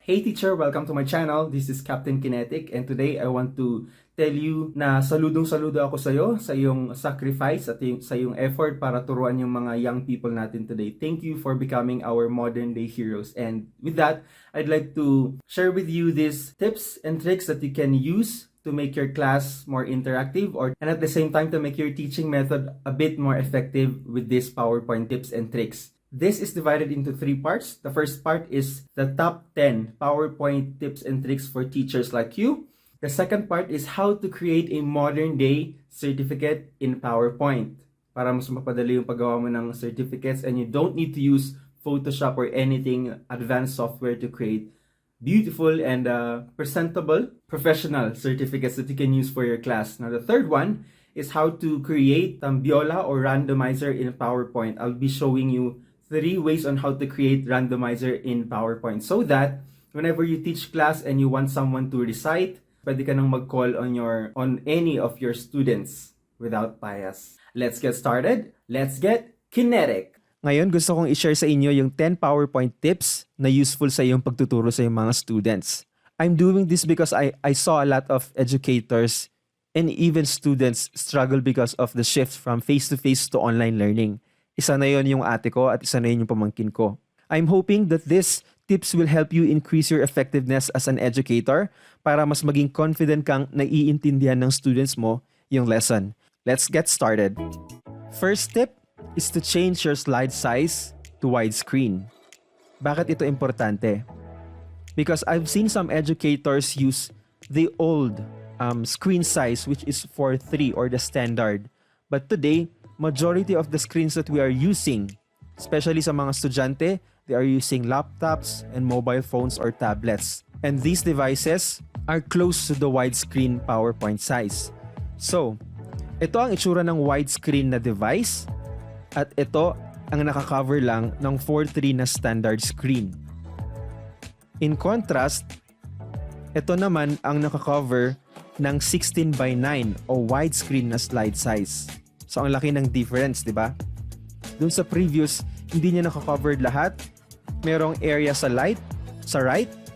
Hey teacher, welcome to my channel. This is Captain Kinetic and today I want to tell you na saludong-saludo ako sa iyong sacrifice at sa iyong effort para turuan yung mga young people natin today. Thank you for becoming our modern day heroes. And with that, I'd like to share with you these tips and tricks that you can use to make your class more interactive and at the same time to make your teaching method a bit more effective with these PowerPoint tips and tricks. This is divided into 3 parts. The first part is the top 10 PowerPoint tips and tricks for teachers like you. The second part is how to create a modern day certificate in PowerPoint para mas mapadali yung paggawa mo ng certificates and you don't need to use Photoshop or anything advanced software to create beautiful and presentable professional certificates that you can use for your class. Now the third one is how to create Biola or randomizer in PowerPoint. I'll be showing you 3 ways on how to create randomizer in PowerPoint so that whenever you teach class and you want someone to recite, pwede ka nang mag-call on any of your students without bias. Let's get started. Let's get kinetic. Ngayon, gusto kong i-share sa inyo yung 10 PowerPoint tips na useful sa iyong pagtuturo sa iyong mga students. I'm doing this because I saw a lot of educators and even students struggle because of the shift from face-to-face to online learning. Isa na yon yung ate ko at isa na yun yung pamangkin ko. I'm hoping that these tips will help you increase your effectiveness as an educator para mas maging confident kang naiintindihan ng students mo yung lesson. Let's get started. First tip is to change your slide size to widescreen. Bakit ito importante? Because I've seen some educators use the old screen size which is 4:3 or the standard. But today, majority of the screens that we are using, especially sa mga estudyante, they are using laptops and mobile phones or tablets. And these devices are close to the widescreen PowerPoint size. So, ito ang itsura ng widescreen na device at ito ang nakakover lang ng 4:3 na standard screen. In contrast, ito naman ang nakakover ng 16:9 o widescreen na slide size. So, ang laki ng difference, di ba? Dun sa previous, hindi niya nakakover lahat. Merong area sa right,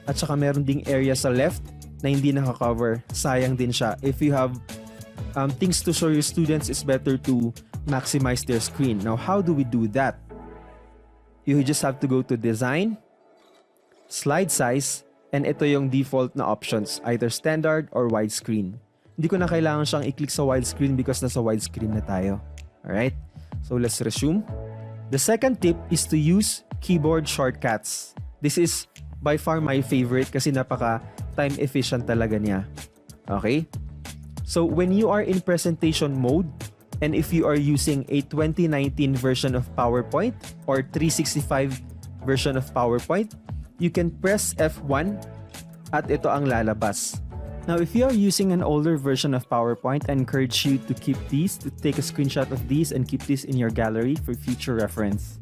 at saka meron ding area sa left na hindi nakakover. Sayang din siya. If you have things to show your students, it's better to maximize their screen. Now, how do we do that? You just have to go to Design, Slide Size, and ito yung default na options, either standard or widescreen. Hindi ko na kailangan siyang i-click sa widescreen because nasa widescreen na tayo. Alright? So let's resume. The second tip is to use keyboard shortcuts. This is by far my favorite kasi napaka time efficient talaga niya. Okay? So when you are in presentation mode and if you are using a 2019 version of PowerPoint or 365 version of PowerPoint, you can press F1 at ito ang lalabas. Now, if you are using an older version of PowerPoint, I encourage you to keep these, to take a screenshot of these and keep this in your gallery for future reference.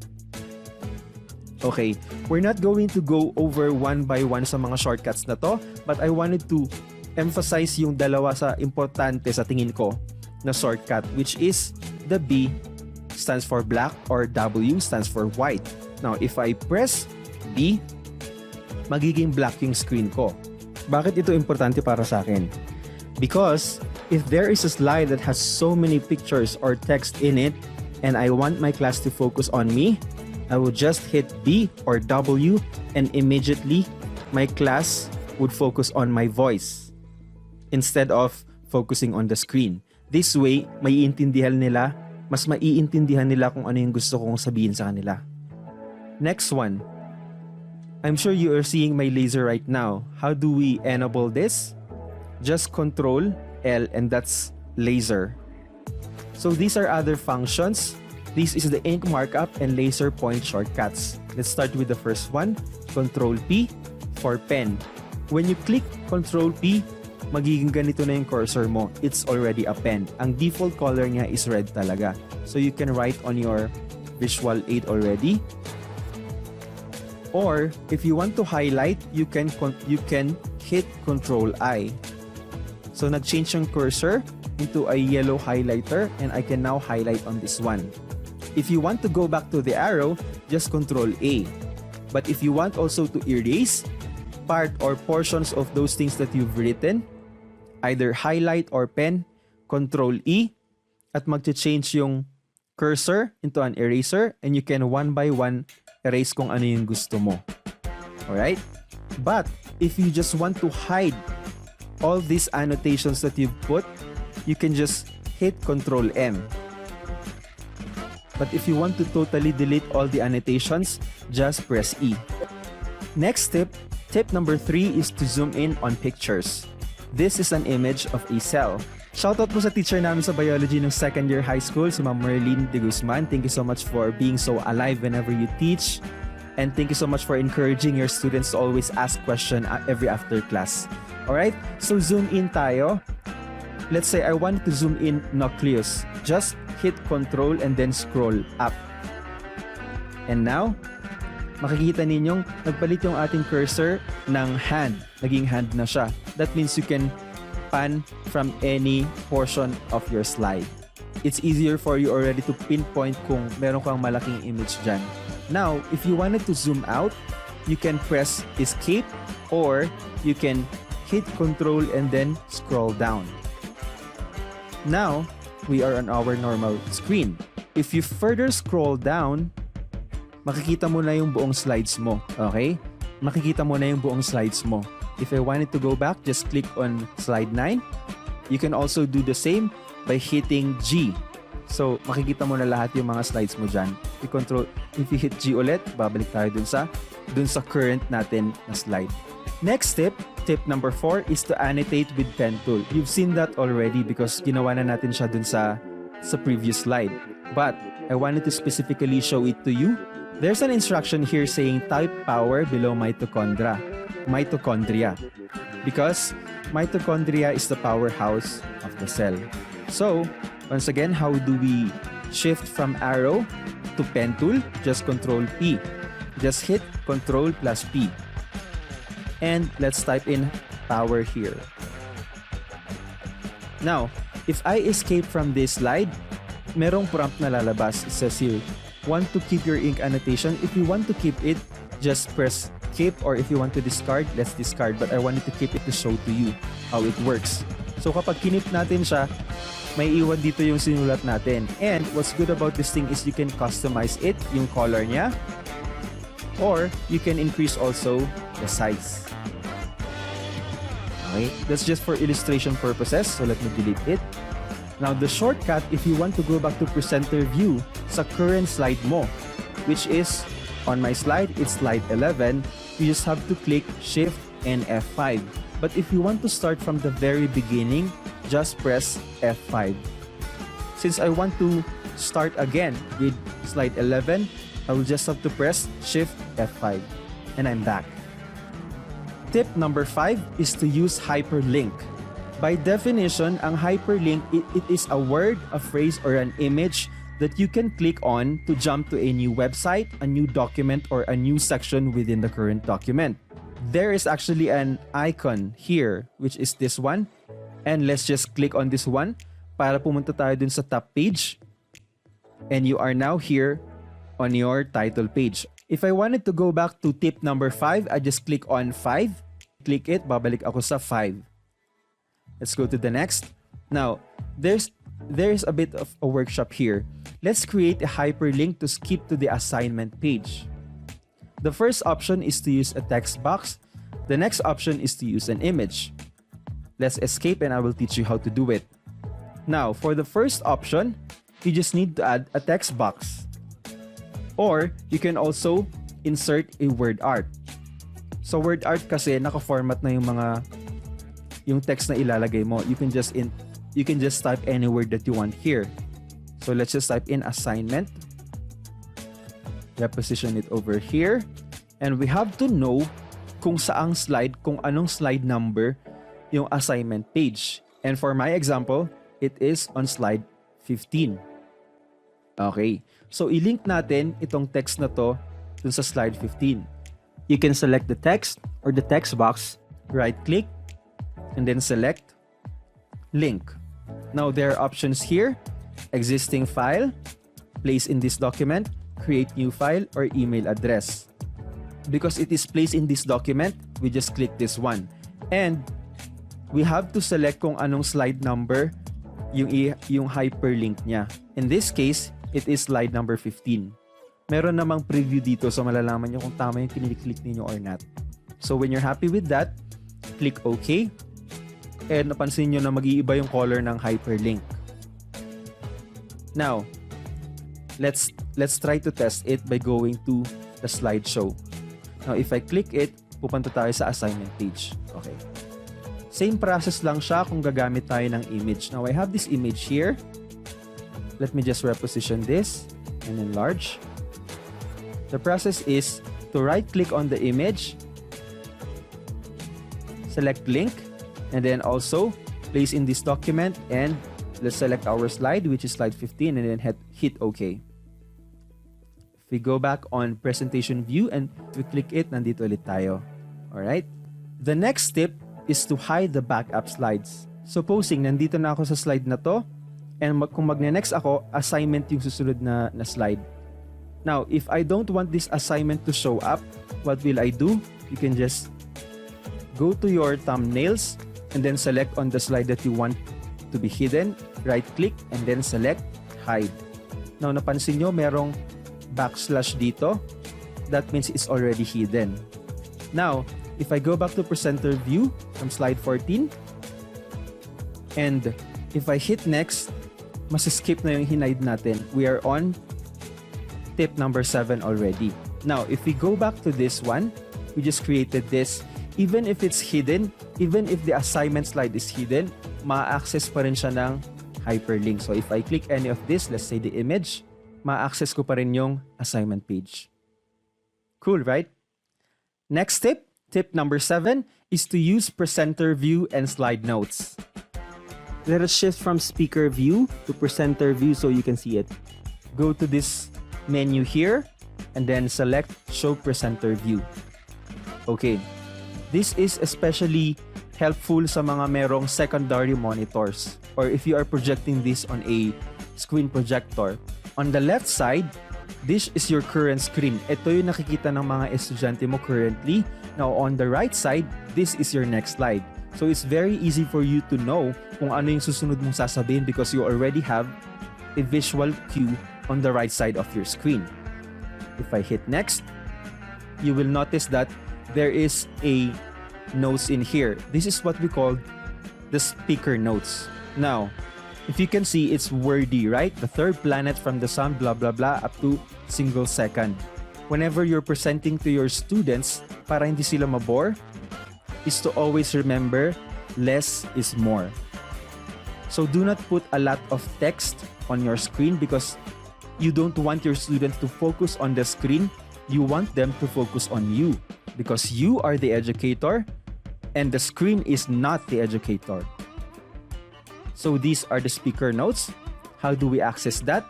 Okay, we're not going to go over one by one sa mga shortcuts na to, but I wanted to emphasize yung dalawa sa importante sa tingin ko na shortcut, which is the B stands for black or W stands for white. Now, if I press B, magiging black yung screen ko. Bakit ito importante para sa akin? Because if there is a slide that has so many pictures or text in it and I want my class to focus on me, I would just hit B or W and immediately my class would focus on my voice instead of focusing on the screen. This way, mas maiintindihan nila kung ano yung gusto kong sabihin sa kanila. Next one. I'm sure you are seeing my laser right now. How do we enable this? Just Control L and that's laser. So these are other functions. This is the ink markup and laser point shortcuts. Let's start with the first one. Control P for pen. When you click Control P, magiging ganito na yung cursor mo. It's already a pen. Ang default color niya is red talaga. So you can write on your visual aid already. Or if you want to highlight, you can hit Control I. So nag-change yung cursor into a yellow highlighter and I can now highlight on this one. If you want to go back to the arrow, just Control A. But if you want also to erase, part or portions of those things that you've written, either highlight or pen, Control E, at mag-change yung cursor into an eraser, and you can one by one erase kung ano yung gusto mo. Alright? But if you just want to hide all these annotations that you've put, you can just hit Control M. But if you want to totally delete all the annotations, just press E. Next tip number 3 is to zoom in on pictures. This is an image of a cell. Shoutout po sa teacher namin sa biology ng second year high school, si Ma'am Merlene de Guzman. Thank you so much for being so alive whenever you teach. And thank you so much for encouraging your students to always ask question every after class. Alright, so zoom in tayo. Let's say I want to zoom in nucleus. Just hit control and then scroll up. And now, makikita ninyong nagpalit yung ating cursor ng hand. Naging hand na siya. That means you can pan from any portion of your slide. It's easier for you already to pinpoint kung meron kang malaking image dyan. Now, if you wanted to zoom out, you can press escape or you can hit control and then scroll down. Now, we are on our normal screen. If you further scroll down, makikita mo na yung buong slides mo. Okay? Makikita mo na yung buong slides mo. If I wanted to go back, just click on slide 9. You can also do the same by hitting G. So, makikita mo na lahat yung mga slides mo dyan. If you hit G ulit, babalik tayo dun sa current natin na slide. Next tip number 4 is to annotate with pen tool. You've seen that already because ginawa na natin siya dun sa previous slide. But, I wanted to specifically show it to you. There's an instruction here saying type power below mitochondria. Because mitochondria is the powerhouse of the cell. So, once again, how do we shift from arrow to pen tool? Just Control P. Just hit Control plus P. And let's type in power here. Now, if I escape from this slide, merong prompt na lalabas. It says here, want to keep your ink annotation. If you want to keep it, just press keep, or if you want to discard, let's discard. But I wanted to keep it to show to you how it works. So kapag kinip natin siya, may iwan dito yung sinulat natin. And what's good about this thing is you can customize it, yung color niya, or you can increase also the size. Okay, that's just for illustration purposes. So let me delete it. Now the shortcut, if you want to go back to presenter view sa current slide mo, which is on my slide, it's slide 11, you just have to click Shift and F5. But if you want to start from the very beginning, just press F5. Since I want to start again with slide 11, I will just have to press Shift F5. And I'm back. Tip number 5 is to use hyperlink. By definition, ang hyperlink, it is a word, a phrase, or an image that you can click on to jump to a new website, a new document, or a new section within the current document. There is actually an icon here, which is this one. And let's just click on this one para pumunta tayo dun sa top page. And you are now here on your title page. If I wanted to go back to tip number 5, I just click on 5. Click it, babalik ako sa 5. Let's go to the next. Now, there's a bit of a workshop here. Let's create a hyperlink to skip to the assignment page. The first option is to use a text box. The next option is to use an image. Let's escape and I will teach you how to do it. Now, for the first option, you just need to add a text box. Or you can also insert a word art. So word art kasi naka-format na yung text na ilalagay mo. You can just type any word that you want here. So let's just type in assignment. Reposition it over here. And we have to know kung saang slide, kung anong slide number yung assignment page. And for my example, it is on slide 15. Okay. So i-link natin itong text na to dun sa slide 15. You can select the text or the text box, right-click, and then select link. Now there are options here: existing file, place in this document, create new file, or email address. Because it is placed in this document, we just click this one. And we have to select kung anong slide number yung hyperlink niya. In this case, it is slide number 15. Meron namang preview dito so malalaman nyo kung tama yung click ninyo or not. So when you're happy with that, click OK. And napansin nyo na mag-iiba yung color ng hyperlink. Now, let's try to test it by going to the slideshow. Now, if I click it, pupunta tayo sa assignment page. Okay. Same process lang siya kung gagamit tayo ng image. Now, I have this image here. Let me just reposition this and enlarge. The process is to right-click on the image, select link, and then also place in this document, and let's select our slide, which is slide 15, and then hit OK. If we go back on presentation view and we click it, nandito ulit tayo. Alright? The next step is to hide the backup slides. Supposing nandito na ako sa slide na to, and kung magne-next ako, assignment yung susunod na slide. Now, if I don't want this assignment to show up, what will I do? You can just go to your thumbnails and then select on the slide that you want to be hidden, right-click, and then select hide. Now, napansin nyo, merong backslash dito. That means it's already hidden. Now, if I go back to presenter view from slide 14, and if I hit next, mas-skip na yung hinide natin. We are on tip number 7 already. Now, if we go back to this one, we just created this. Even if it's hidden, even if the assignment slide is hidden, ma-access pa rin siya ng hyperlink. So if I click any of this, let's say the image, ma-access ko pa rin yung assignment page. Cool, right? Next tip, tip number 7, is to use presenter view and slide notes. Let us shift from speaker view to presenter view so you can see it. Go to this menu here and then select show presenter view. Okay. This is especially helpful sa mga merong secondary monitors or if you are projecting this on a screen projector. On the left side, this is your current screen. Ito yung nakikita ng mga estudyante mo currently. Now, on the right side, this is your next slide. So, it's very easy for you to know kung ano yung susunod mong sasabihin because you already have a visual cue on the right side of your screen. If I hit next, you will notice that there is a notes in here. This is what we call the speaker notes. Now, if you can see, it's wordy, right? The third planet from the sun, blah, blah, blah, up to single second. Whenever you're presenting to your students, para hindi sila mabore, is to always remember less is more. So do not put a lot of text on your screen because you don't want your students to focus on the screen. You want them to focus on you because you are the educator and the screen is not the educator. So these are the speaker notes. How do we access that?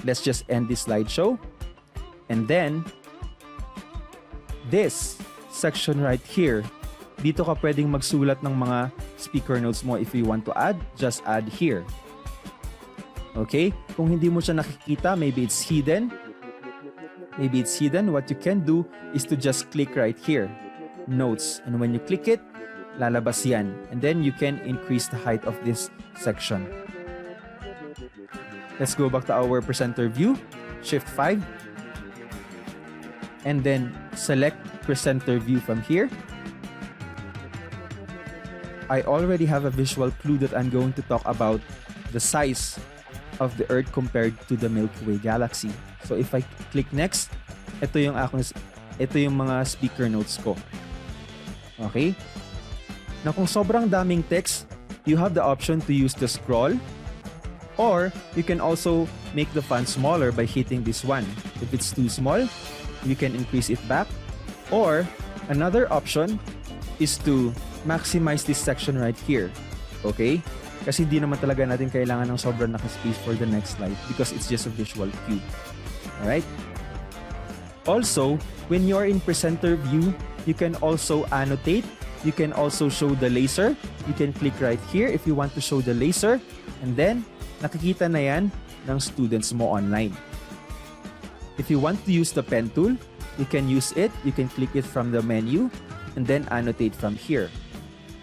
Let's just end this slideshow. And then, this section right here, dito ka pwedeng magsulat ng mga speaker notes mo. If you want to add, just add here. Okay? Kung hindi mo siya nakikita, maybe it's hidden. Maybe it's hidden. What you can do is to just click right here, notes. And when you click it, lalabas yan. And then you can increase the height of this section. Let's go back to our presenter view. Shift 5. And then select presenter view from here. I already have a visual clue that I'm going to talk about the size of the Earth compared to the Milky Way galaxy. So if I click next, ito yung mga speaker notes ko. Okay? Na kung sobrang daming text, you have the option to use the scroll or you can also make the font smaller by hitting this one. If it's too small, you can increase it back. Or another option is to maximize this section right here. Okay? Kasi hindi naman talaga natin kailangan ng sobrang naka-space for the next slide because it's just a visual cue. Alright? Also, when you're in presenter view, you can also annotate. You can also show the laser. You can click right here if you want to show the laser. And then, nakikita na yan ng students mo online. If you want to use the pen tool, you can use it. You can click it from the menu. and then annotate from here.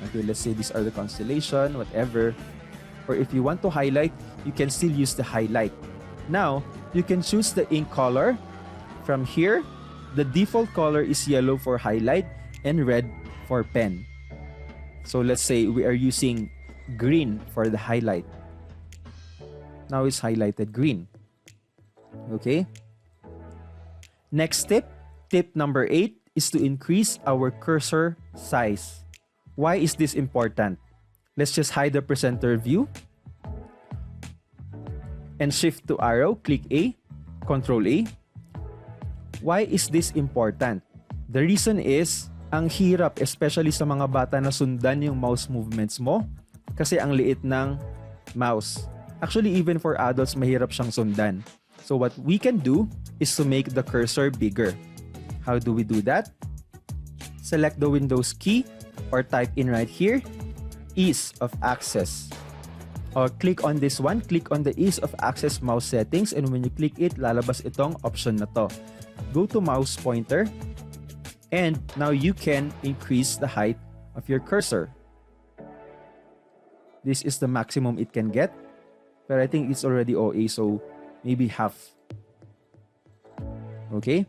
Okay, let's say these are the constellation, whatever. Or if you want to highlight, you can still use the highlight. Now, you can choose the ink color. From here, the default color is yellow for highlight and red for pen. So let's say we are using green for the highlight. Now it's highlighted green. Okay? Next tip, tip number 8 is to increase our cursor size. Why is this important? Let's just hide the presenter view and shift to arrow, click A, Control A. Why is this important? The reason is, ang hirap especially sa mga bata na sundan yung mouse movements mo kasi ang liit ng mouse. Actually, even for adults, mahirap siyang sundan. So what we can do is to make the cursor bigger. How do we do that? Select the Windows key or type in right here, ease of access. Or click on this one, click on the ease of access mouse settings, and when you click it, lalabas itong option na to. Go to mouse pointer, and now you can increase the height of your cursor. This is the maximum it can get, but I think it's already OA, so maybe half. Okay?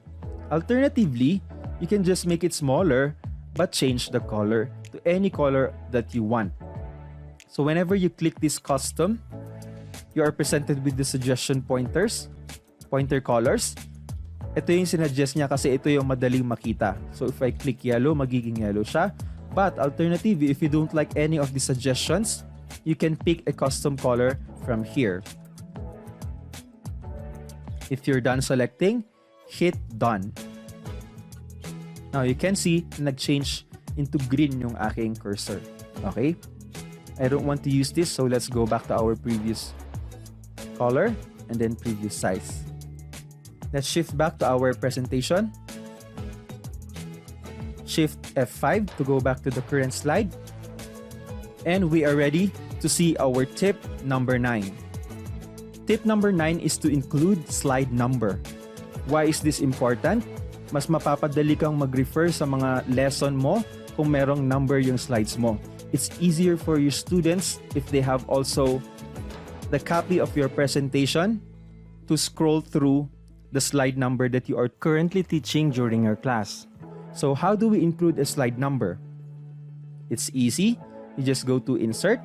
Alternatively, you can just make it smaller but change the color to any color that you want. So whenever you click this custom, you are presented with the suggestion pointer colors. Ito yung sinuggest niya kasi ito yung madaling makita. So if I click yellow, magiging yellow siya. But alternatively, if you don't like any of the suggestions, you can pick a custom color from here. If you're done selecting, hit done. Now you can see nag-change into green yung aking cursor. Okay? I don't want to use this, so let's go back to our previous color and then previous size. Let's shift back to our presentation. Shift F5 to go back to the current slide. And we are ready to see our tip number 9. Tip number 9 is to include slide number. Why is this important? Mas mapapadali kang mag-refer sa mga lesson mo kung merong number yung slides mo. It's easier for your students if they have also the copy of your presentation to scroll through the slide number that you are currently teaching during your class. So how do we include a slide number? It's easy. You just go to Insert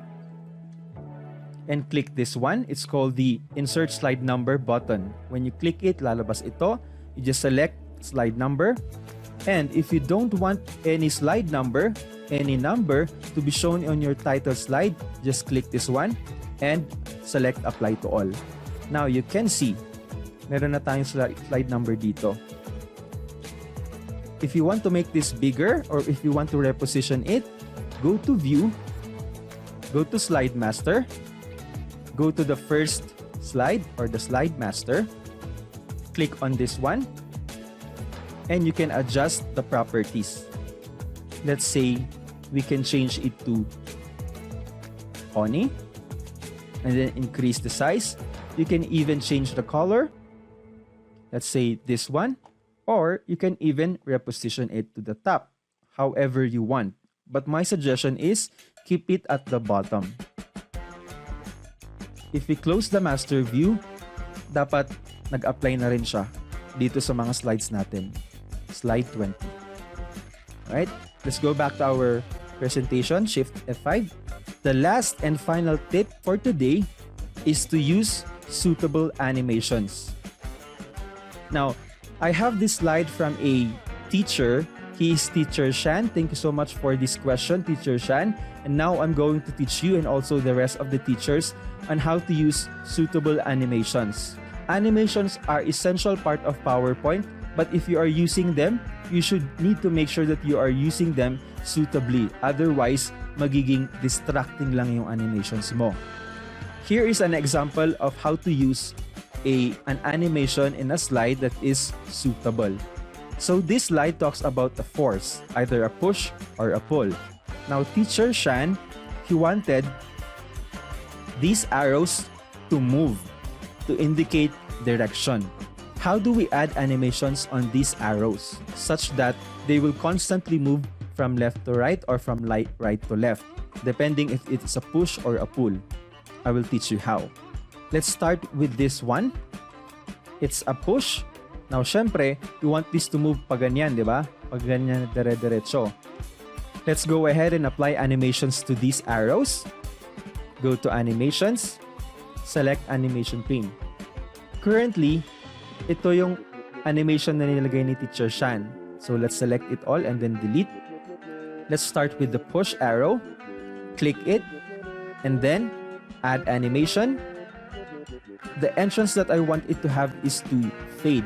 and click this one. It's called the Insert Slide Number button. When you click it, lalabas ito. You just select slide number. And if you don't want any slide number, any number to be shown on your title slide, just click this one and select Apply to All. Now you can see, meron na tayong slide number dito. If you want to make this bigger or if you want to reposition it, go to View, go to Slide Master, go to the first slide or the Slide Master, click on this one, and you can adjust the properties. Let's say we can change it to Oni and then increase the size. You can even change the color. Let's say this one, or you can even reposition it to the top, however you want. But my suggestion is keep it at the bottom. If we close the master view, dapat nag-apply na rin siya dito sa mga slides natin. Slide 20. Alright, let's go back to our presentation. Shift F5. The last and final tip for today is to use suitable animations. Now, I have this slide from a teacher. He is Teacher Shan. Thank you so much for this question, Teacher Shan. And now I'm going to teach you and also the rest of the teachers on how to use suitable animations. Animations are essential part of PowerPoint, but if you are using them, you should need to make sure that you are using them suitably. Otherwise, magiging distracting lang yung animations mo. Here is an example of how to use an animation in a slide that is suitable. So this slide talks about a force, either a push or a pull. Now, Teacher Shan, he wanted these arrows to move, to indicate direction. How do we add animations on these arrows such that they will constantly move from left to right or from right to left, depending if it's a push or a pull. I will teach you how. Let's start with this one. It's a push. Now, syempre, you want this to move pa ganyan, di ba? Pag ganyan, dire-diretso. Let's go ahead and apply animations to these arrows. Go to animations. Select animation pane. Currently, ito yung animation na nilagay ni Teacher Shan. So let's select it all and then delete. Let's start with the push arrow. Click it. And then add animation. The entrance that I want it to have is to fade.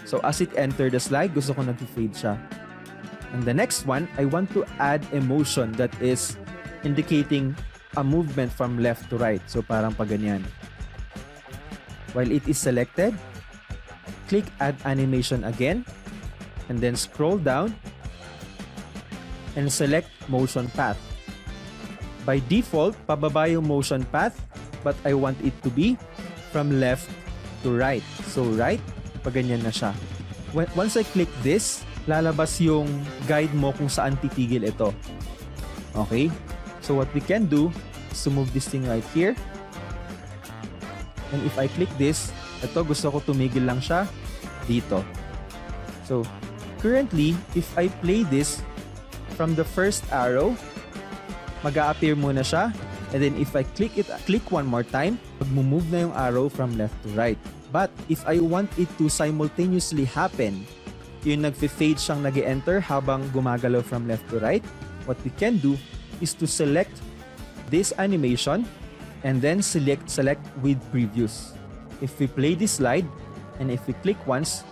So as it enter the slide, gusto ko na to fade siya. And the next one, I want to add a motion that is indicating a movement from left to right. So parang pa ganyan. While it is selected, click add animation again and then scroll down and select motion path. By default, pababa yung motion path, but I want it to be from left to right. So right, pag ganyan na siya. Once I click this, lalabas yung guide mo kung saan titigil ito. Okay? So what we can do is to move this thing right here. And if I click this, ito gusto ko tumigil lang siya dito. So currently, if I play this from the first arrow, mag-a-appear muna siya. And then if I click one more time, mag-move na yung arrow from left to right. But if I want it to simultaneously happen, yung nag-fade siyang nag-enter habang gumagalaw from left to right, what we can do is to select this animation and then select with previews. If we play this slide and if we click once,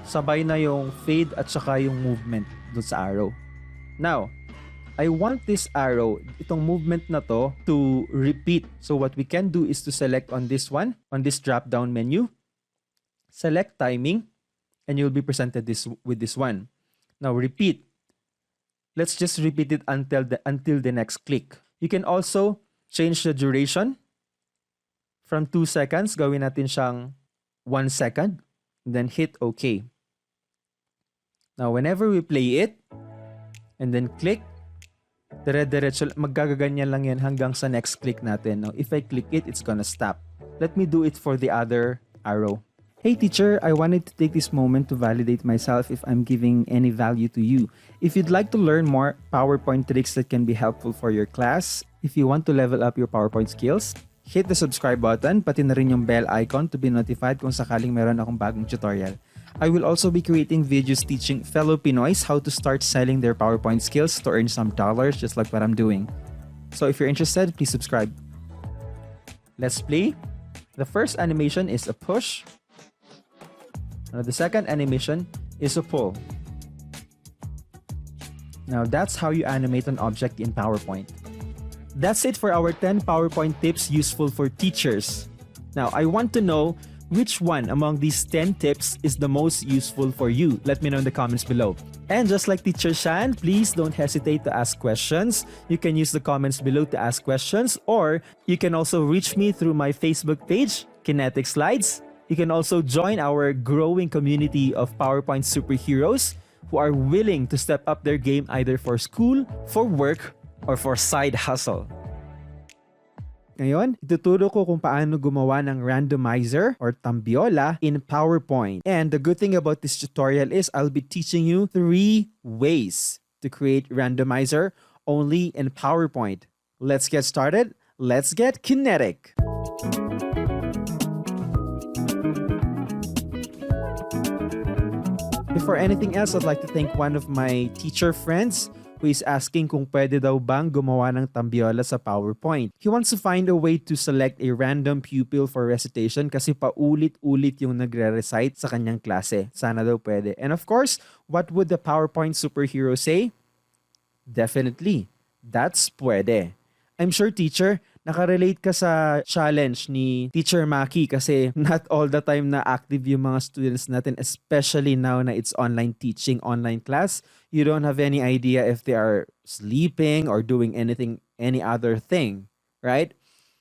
sabay na yung fade at saka yung movement dun sa arrow. Now, I want this arrow, itong movement na to repeat. So what we can do is to select on this one, on this drop-down menu, select timing, and you'll be presented with this one. Now repeat. Let's just repeat it until the next click. You can also change the duration from 2 seconds. Gawin natin siyang 1 second. Then hit OK. Now whenever we play it, and then click, dire-diretso, magagaganyan lang yan hanggang sa next click natin. Now, if I click it, it's gonna stop. Let me do it for the other arrow. Hey teacher, I wanted to take this moment to validate myself if I'm giving any value to you. If you'd like to learn more PowerPoint tricks that can be helpful for your class, if you want to level up your PowerPoint skills, hit the subscribe button, pati na rin yung bell icon to be notified kung sakaling meron akong bagong tutorial. I will also be creating videos teaching fellow Pinoys how to start selling their PowerPoint skills to earn some dollars just like what I'm doing. So if you're interested, please subscribe. Let's play. The first animation is a push. Now the second animation is a pull. Now that's how you animate an object in PowerPoint. That's it for our 10 PowerPoint tips useful for teachers. Now I want to know which one among these 10 tips is the most useful for you. Let me know in the comments below. And just like Teacher Shan, please don't hesitate to ask questions. You can use the comments below to ask questions, or you can also reach me through my Facebook page, Kinetic Slides. You can also join our growing community of PowerPoint superheroes who are willing to step up their game either for school, for work, or for side hustle. Ngayon, ituturo ko kung paano gumawa ng randomizer or tambiola in PowerPoint. And the good thing about this tutorial is I'll be teaching you 3 ways to create randomizer only in PowerPoint. Let's get started. Let's get kinetic. Before anything else, I'd like to thank one of my teacher friends who is asking kung pwede daw bang gumawa ng tambiola sa PowerPoint. He wants to find a way to select a random pupil for recitation kasi paulit-ulit yung nagre-recite sa kanyang klase. Sana daw pwede. And of course, what would the PowerPoint superhero say? Definitely. That's pwede. I'm sure, teacher, nakarelate ka sa challenge ni Teacher Maki kasi not all the time na active yung mga students natin, especially now na it's online teaching, online class. You don't have any idea if they are sleeping or doing any other thing, right?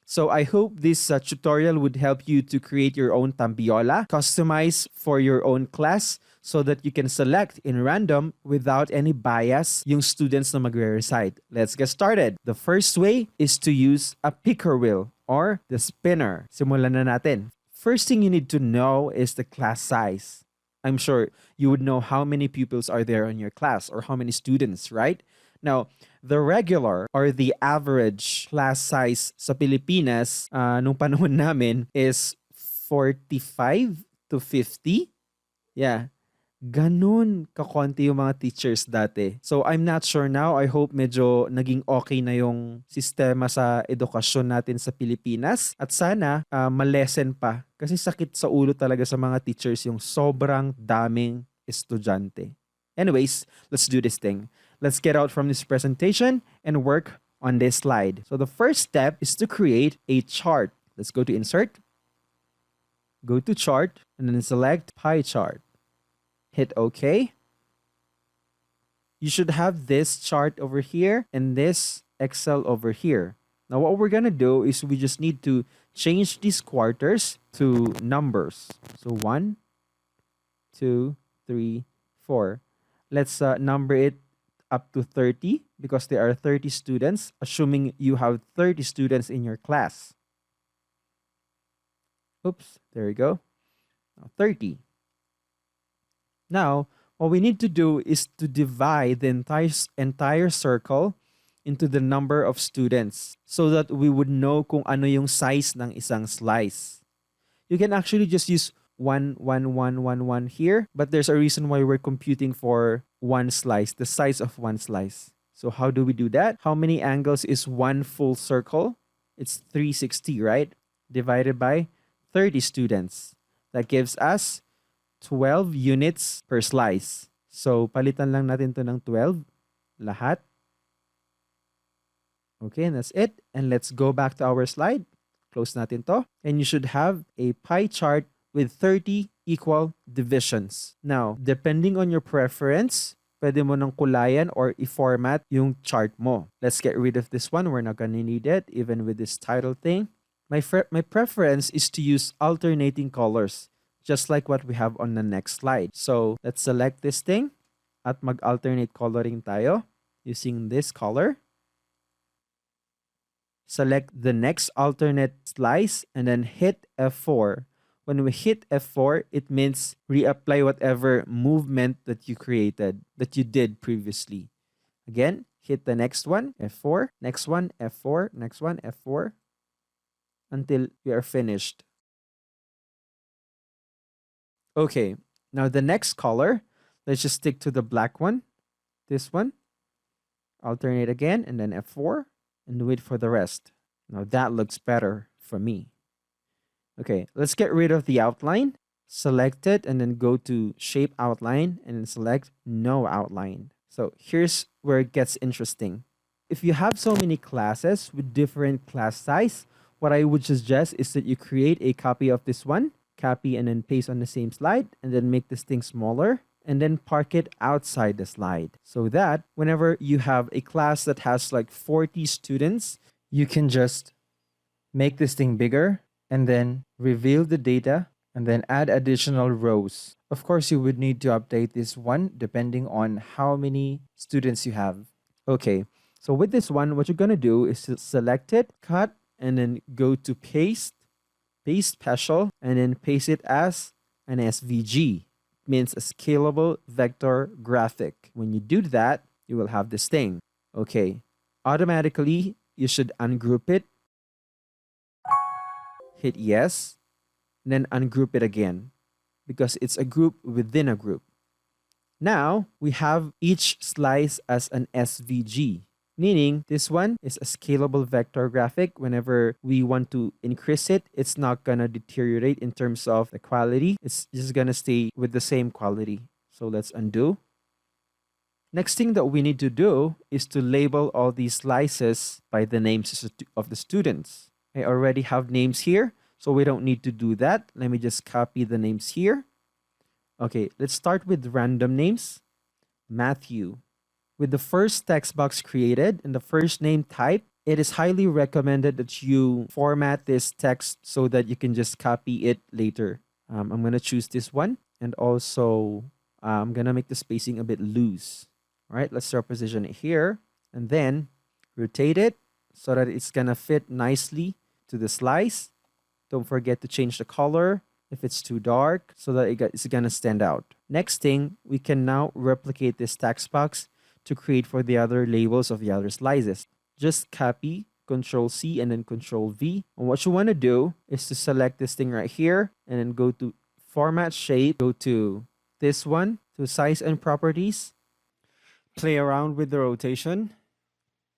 So I hope this tutorial would help you to create your own tambiola, customize for your own class so that you can select in random without any bias yung students na magre-recite. Let's get started. The first way is to use a picker wheel or the spinner. Simulan na natin. First thing you need to know is the class size. I'm sure you would know how many pupils are there in your class or how many students, right? Now, the regular or the average class size sa Pilipinas nung panahon namin is 45 to 50. Yeah. Ganun kakonti yung mga teachers dati. So I'm not sure now. I hope medyo naging okay na yung sistema sa edukasyon natin sa Pilipinas. At sana malesen pa. Kasi sakit sa ulo talaga sa mga teachers yung sobrang daming estudyante. Anyways, let's do this thing. Let's get out from this presentation and work on this slide. So the first step is to create a chart. Let's go to Insert. Go to Chart and then select Pie Chart. Hit OK. You should have this chart over here and this Excel over here. Now what we're going to do is we just need to change these quarters to numbers. So 1, 2, 3, 4. Let's number it up to 30 because there are 30 students, assuming you have 30 students in your class. Oops, there you go. Now 30. Now, what we need to do is to divide the entire circle into the number of students so that we would know kung ano yung size ng isang slice. You can actually just use 1, 1, 1, 1, 1 here, but there's a reason why we're computing for one slice, the size of one slice. So how do we do that? How many angles is one full circle? It's 360, right? Divided by 30 students. That gives us 12 units per slice. So, palitan lang natin to ng 12. Lahat. Okay, and that's it. And let's go back to our slide. Close natin to. And you should have a pie chart with 30 equal divisions. Now, depending on your preference, pwede mo nang kulayan or i-format yung chart mo. Let's get rid of this one. We're not gonna need it, even with this title thing. My preference is to use alternating colors, just like what we have on the next slide. So let's select this thing at mag-alternate coloring tayo using this color. Select the next alternate slice and then hit F4. When we hit F4, it means reapply whatever movement that you created, that you did previously. Again, hit the next one, F4, next one, F4, next one, F4, until we are finished. Okay, now the next color, let's just stick to the black one. This one. Alternate again and then F4 and wait for the rest. Now that looks better for me. Okay, let's get rid of the outline. Select it and then go to Shape Outline and then select No Outline. So here's where it gets interesting. If you have so many classes with different class size, what I would suggest is that you create a copy of this one, copy and then paste on the same slide, and then make this thing smaller, and then park it outside the slide. So that whenever you have a class that has like 40 students, you can just make this thing bigger and then reveal the data and then add additional rows. Of course, you would need to update this one depending on how many students you have. Okay, so with this one, what you're gonna do is to select it, cut, and then go to paste special, and then paste it as an SVG. It means a scalable vector graphic. When you do that, you will have this thing. Okay, automatically, you should ungroup it. Hit yes, then ungroup it again because it's a group within a group. Now, we have each slice as an SVG. Meaning, this one is a scalable vector graphic. Whenever we want to increase it, it's not going to deteriorate in terms of the quality. It's just going to stay with the same quality. So let's undo. Next thing that we need to do is to label all these slices by the names of the students. I already have names here, so we don't need to do that. Let me just copy the names here. Okay, let's start with random names. Matthew. With the first text box created and the first name type, it is highly recommended that you format this text so that you can just copy it later. I'm going to choose this one, and also I'm going to make the spacing a bit loose. All right, let's start position it here, and then rotate it so that it's going to fit nicely to the slice. Don't forget to change the color if it's too dark so that it's going to stand out. Next thing, we can now replicate this text box to create for the other labels of the other slices. Just copy, Control C, and then Control V. And what you want to do is to select this thing right here and then go to Format Shape, go to this one, to Size and Properties, play around with the rotation.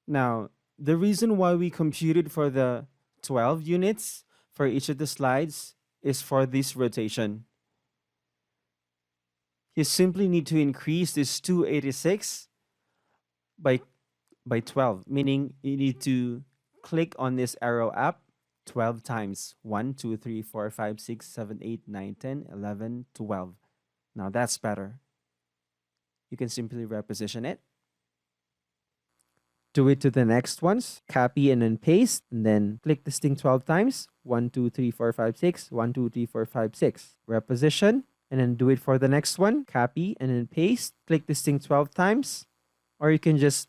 Now, the reason why we computed for the 12 units for each of the slides is for this rotation. You simply need to increase this 286 by 12, meaning you need to click on this arrow up 12 times. 1, 2, 3, 4, 5, 6, 7, 8, 9, 10, 11, 12. Now that's better. You can simply reposition it. Do it to the next ones. Copy and then paste, and then click this thing 12 times. 1, 2, 3, 4, 5, 6. 1, 2, 3, 4, 5, 6. Reposition, and then do it for the next one. Copy and then paste. Click this thing 12 times. Or you can just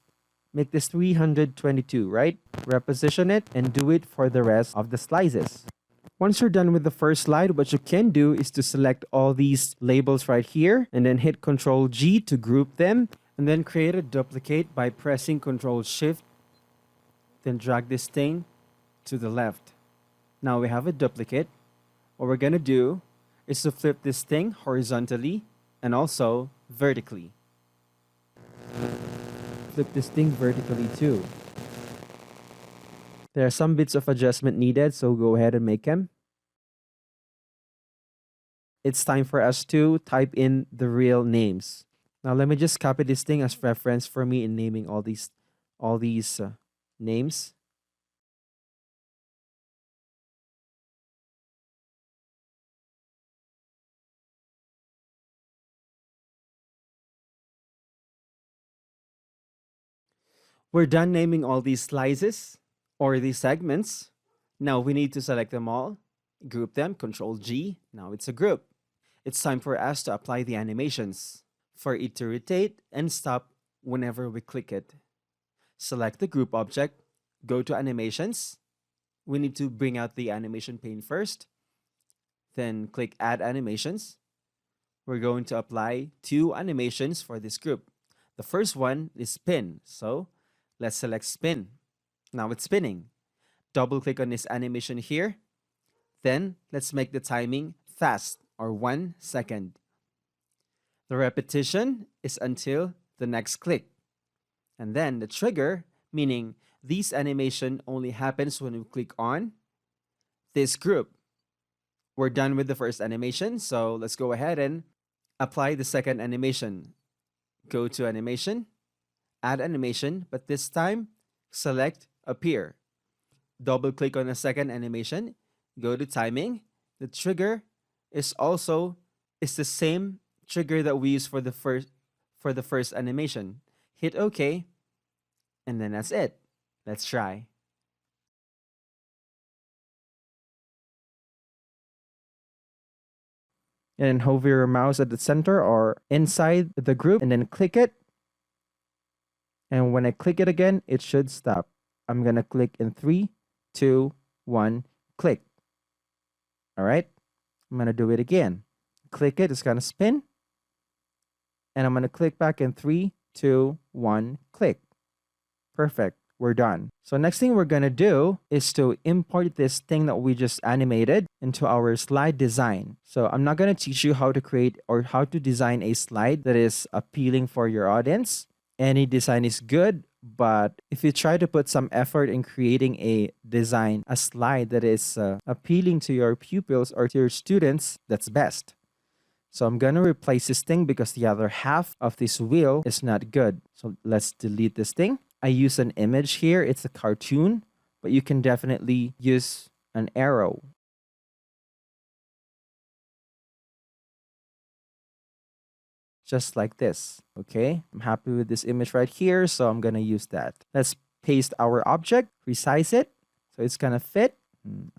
make this 322, right? Reposition it and do it for the rest of the slices. Once you're done with the first slide, what you can do is to select all these labels right here and then hit Control G to group them, and then create a duplicate by pressing Control Shift, then drag this thing to the left. Now we have a duplicate. What we're gonna do is to flip this thing horizontally and also vertically. Flip this thing vertically too. There are some bits of adjustment needed, so go ahead and make them. It's time for us to type in the real names. Now let me just copy this thing as reference for me in naming all these names. We're done naming all these slices or these segments. Now we need to select them all, group them, Control G. Now it's a group. It's time for us to apply the animations. For it to rotate and stop whenever we click it. Select the group object, go to animations. We need to bring out the animation pane first. Then click Add Animations. We're going to apply 2 animations for this group. The first one is spin, so let's select spin. Now it's spinning. Double click on this animation here. Then let's make the timing fast, or 1 second. The repetition is until the next click. And then the trigger, meaning this animation only happens when we click on this group. We're done with the first animation, so let's go ahead and apply the second animation. Go to animation, add animation, but this time select appear. Double click on the second animation, go to timing. The trigger is the same trigger that we use for the first animation. Hit OK, and then that's it. Let's try. And hover your mouse at the center or inside the group and then click it. And when I click it again, it should stop. I'm gonna click in 3, 2, 1, click. All right, I'm gonna do it again. Click it, it's gonna spin. And I'm gonna click back in 3, 2, 1, click. Perfect, we're done. So next thing we're gonna do is to import this thing that we just animated into our slide design. So I'm not gonna teach you how to create or how to design a slide that is appealing for your audience. Any design is good, but if you try to put some effort in creating a slide that is appealing to your pupils or to your students, that's best. So I'm gonna replace this thing because the other half of this wheel is not good. So let's delete this thing. I use an image here. It's a cartoon, but you can definitely use an arrow. Just like this, okay? I'm happy with this image right here, so I'm gonna use that. Let's paste our object. resize it so it's gonna fit.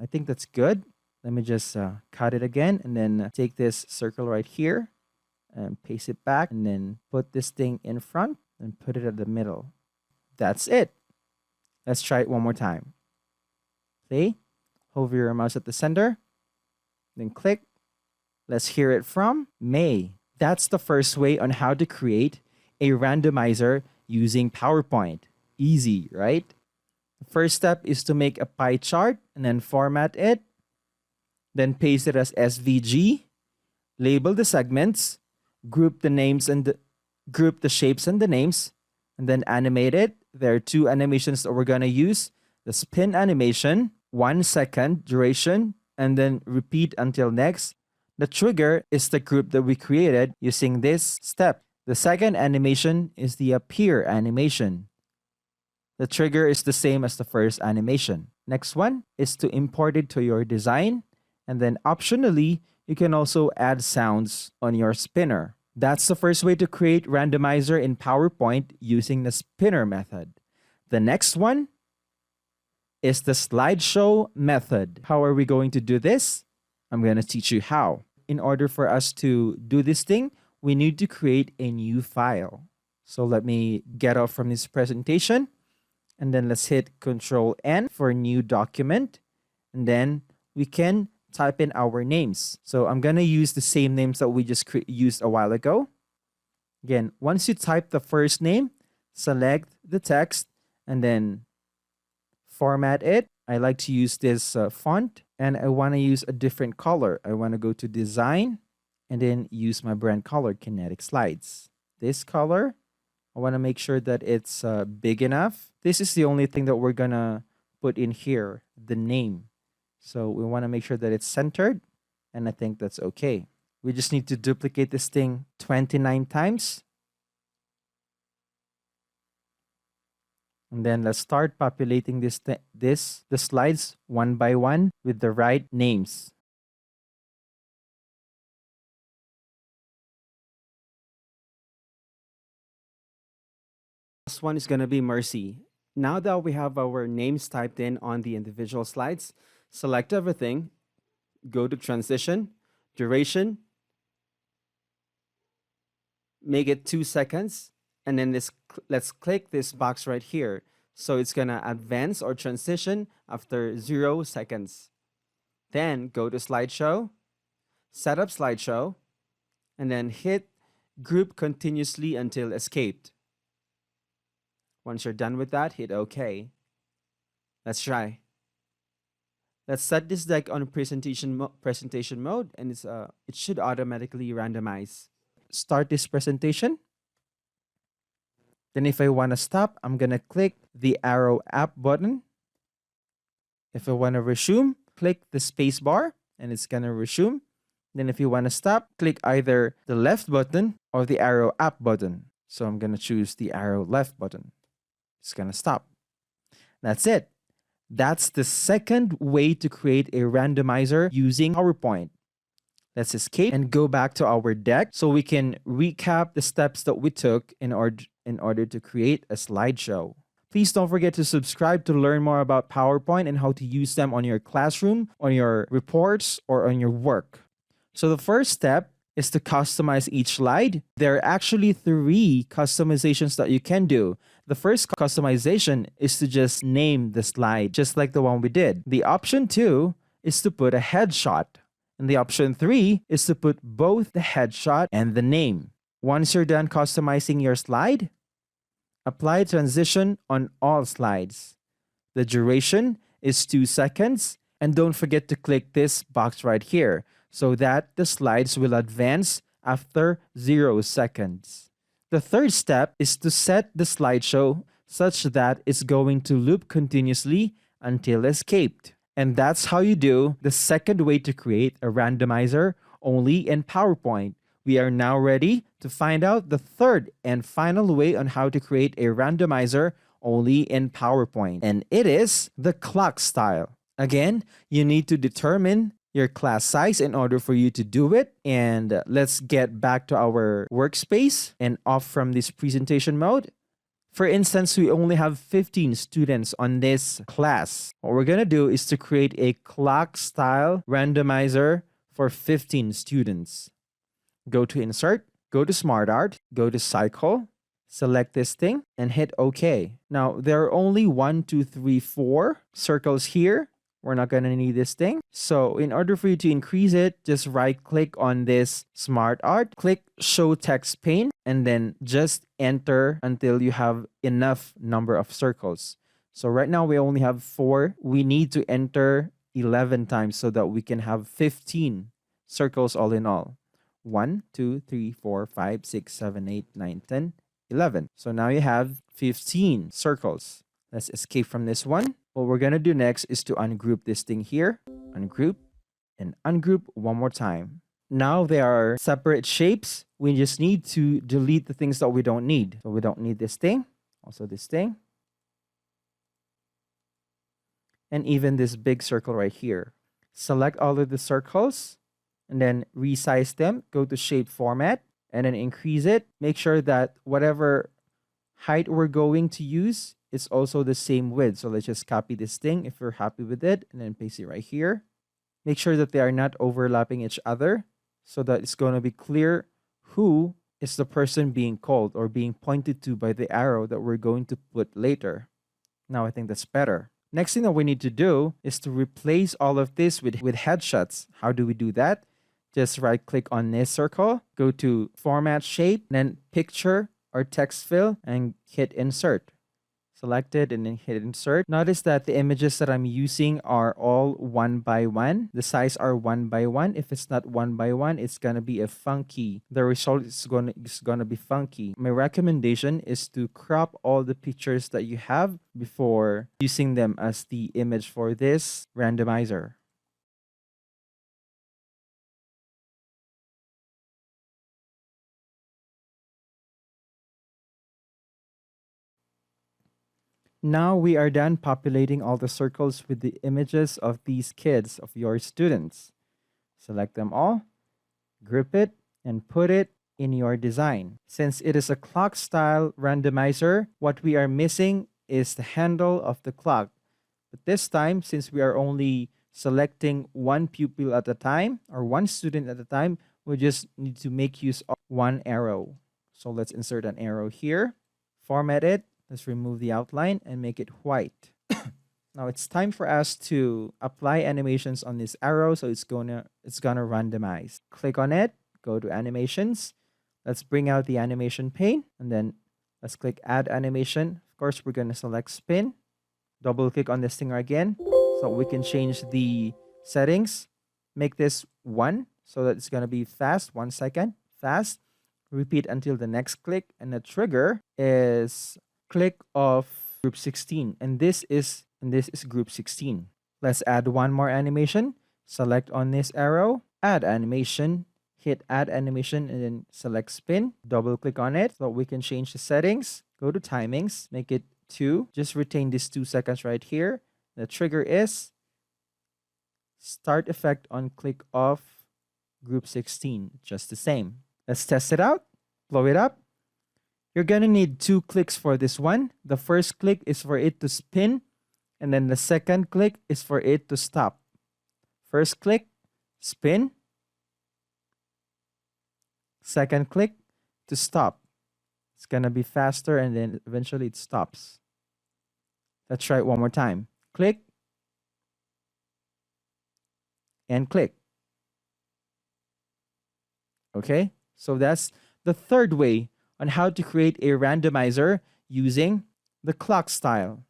I think that's good. Let me just cut it again and then take this circle right here and paste it back and then put this thing in front and put it at the middle. That's it. Let's try it one more time. Play. Hover your mouse at the center. Then click. Let's hear it from May. That's the first way on how to create a randomizer using PowerPoint. Easy, right? The first step is to make a pie chart and then format it. Then paste it as SVG. Label the segments. Group the names and group the shapes and the names. And then animate it. There are two animations that we're going to use. The spin animation, 1 second duration, and then repeat until next. The trigger is the group that we created using this step. The second animation is the appear animation. The trigger is the same as the first animation. Next one is to import it to your design. And then optionally, you can also add sounds on your spinner. That's the first way to create randomizer in PowerPoint using the spinner method. The next one is the slideshow method. How are we going to do this? I'm going to teach you how. In order for us to do this thing, we need to create a new file. So let me get off from this presentation and then let's hit Control N for new document. And then we can type in our names. So I'm going to use the same names that we just used a while ago. Again, once you type the first name, select the text and then format it. I like to use this font and I want to use a different color. I want to go to design and then use my brand color, Kinetic Slides. This color, I want to make sure that it's big enough. This is the only thing that we're going to put in here, the name. So we want to make sure that it's centered, and I think that's okay. We just need to duplicate this thing 29 times. And then let's start populating the slides one by one with the right names. This one is going to be Mercy. Now that we have our names typed in on the individual slides, select everything, go to transition, duration, make it 2 seconds, and then let's click this box right here. So it's gonna advance or transition after 0 seconds. Then go to slideshow, set up slideshow, and then hit group continuously until escaped. Once you're done with that, hit OK. Let's try. Let's set this deck on presentation mode, and it should automatically randomize. Start this presentation. Then if I want to stop, I'm going to click the arrow up button. If I want to resume, click the space bar, and it's going to resume. Then if you want to stop, click either the left button or the arrow up button. So I'm going to choose the arrow left button. It's going to stop. That's it. That's the second way to create a randomizer using PowerPoint. Let's escape and go back to our deck so we can recap the steps that we took in order to create a slideshow. Please don't forget to subscribe to learn more about PowerPoint and how to use them on your classroom, on your reports, or on your work. So the first step is to customize each slide. There are actually 3 customizations that you can do. The first customization is to just name the slide, just like the one we did. The option 2 is to put a headshot. And the option 3 is to put both the headshot and the name. Once you're done customizing your slide, apply transition on all slides. The duration is 2 seconds. And don't forget to click this box right here so that the slides will advance after 0 seconds. The third step is to set the slideshow such that it's going to loop continuously until escaped. And that's how you do the second way to create a randomizer only in PowerPoint. We are now ready to find out the third and final way on how to create a randomizer only in PowerPoint. And it is the clock style. Again, you need to determine your class size in order for you to do it. And let's get back to our workspace and off from this presentation mode. For instance, we only have 15 students on this class. What we're going to do is to create a clock style randomizer for 15 students. Go to Insert, go to Smart Art, go to Cycle, select this thing, and hit OK. Now, there are only 1, 2, 3, 4 circles here. We're not going to need this thing. So in order for you to increase it, just right-click on this Smart Art, click Show Text Pane, and then just enter until you have enough number of circles. So right now we only have 4. We need to enter 11 times so that we can have 15 circles all in all. 1, 2, 3, 4, 5, 6, 7, 8, 9, 10, 11. So now you have 15 circles. Let's escape from this one. What we're going to do next is to ungroup this thing here. Ungroup and ungroup one more time. Now there are separate shapes. We just need to delete the things that we don't need. So we don't need this thing, also this thing, and even this big circle right here. Select all of the circles and then resize them. Go to Shape Format and then increase it. Make sure that whatever height we're going to use is also the same width. So let's just copy this thing if we're happy with it and then paste it right here. Make sure that they are not overlapping each other so that it's going to be clear who is the person being called or being pointed to by the arrow that we're going to put later. Now I think that's better. Next thing that we need to do is to replace all of this with headshots. How do we do that? Just right click on this circle, go to Format Shape, then Picture or Text Fill and hit Insert. Select it and then hit Insert. Notice that the images that I'm using are all 1 by 1. The size are 1 by 1. If it's not 1 by 1, it's gonna be a funky. The result is gonna be funky. My recommendation is to crop all the pictures that you have before using them as the image for this randomizer. Now we are done populating all the circles with the images of these kids, of your students. Select them all, group it, and put it in your design. Since it is a clock style randomizer, what we are missing is the handle of the clock. But this time, since we are only selecting one pupil at a time or one student at a time, we just need to make use of one arrow. So let's insert an arrow here, format it. Let's remove the outline and make it white. Now it's time for us to apply animations on this arrow, so it's gonna randomize. Click on it, go to animations. Let's bring out the animation pane and then let's click add animation. Of course, we're gonna select spin. Double click on this thing again so we can change the settings. Make this 1 so that it's gonna be fast, 1 second, fast. Repeat until the next click, and the trigger is click of group 16, and this is group 16. Let's add one more animation. Select on this arrow, add animation, hit add animation, and then select spin. Double click on it so we can change the settings. Go to timings, make it 2. Just retain this 2 seconds right here. The trigger is start effect on click of group 16, just the same. Let's test it out, blow it up. You're gonna need 2 clicks for this one. The first click is for it to spin, and then the second click is for it to stop. First click, spin. Second click to stop. It's gonna be faster and then eventually it stops. Let's try it one more time. Click and click. Okay, so that's the third way on how to create a randomizer using the clock style.